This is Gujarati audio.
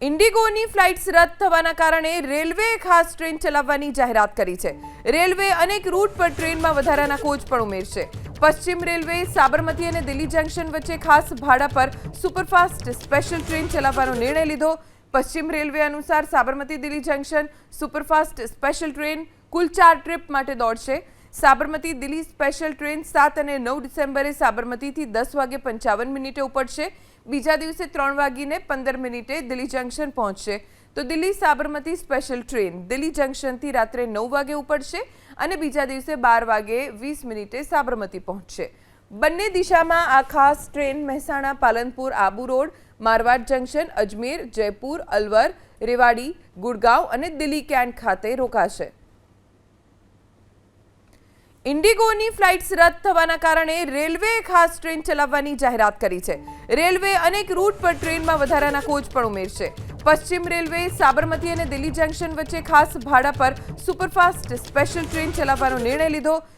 ઇન્ડિગોની ફ્લાઇટ્સ રદ થવાના કારણે રેલવેએ ખાસ ટ્રેન ચલાવવાની જાહેરાત કરી છે। રેલવે અનેક રૂટ પર ટ્રેનમાં વધારાના કોચ પણ ઉમેરશે। પશ્ચિમ રેલવે સાબરમતી અને દિલ્હી જંકશન વચ્ચે ખાસ ભાડા પર સુપરફાસ્ટ સ્પેશિયલ ટ્રેન ચલાવવાનો નિર્ણય લીધો। પશ્ચિમ રેલવે અનુસાર Sabarmati Delhi junction superfast special train કુલ 4 ટ્રીપ માટે દોડશે। સાબરમતી દિલ્હી સ્પેશિયલ ટ્રેન 7 અને 9 ડિસેમ્બરે સાબરમતીથી 10:55 ઉપડશે। બીજા દિવસે 3:15 દિલ્હી જંકશન પહોંચશે। તો દિલ્હી સાબરમતી સ્પેશિયલ ટ્રેન દિલ્હી જંકશનથી રાત્રે 9 વાગે ઉપડશે અને બીજા દિવસે 12:20 સાબરમતી પહોંચશે। બંને દિશામાં આ ખાસ train Mehsana Palanpur Abu road Marwar junction Ajmer Jaipur Alwar Rewari Gurgaon અને દિલ્હી કેન્ટ ખાતે રોકાશે। ઇન્ડિગોની ફ્લાઇટ્સ રદ થવાના કારણે રેલવેએ ખાસ ટ્રેન ચલાવવાની જાહેરાત કરી છે। રેલવે અનેક રૂટ પર ટ્રેનમાં વધારાના કોચ પણ ઉમેરશે। પશ્ચિમ રેલવે સાબરમતી અને દિલ્હી જંકશન વચ્ચે ખાસ ભાડા પર સુપરફાસ્ટ સ્પેશિયલ ટ્રેન ચલાવવાનો નિર્ણય લીધો।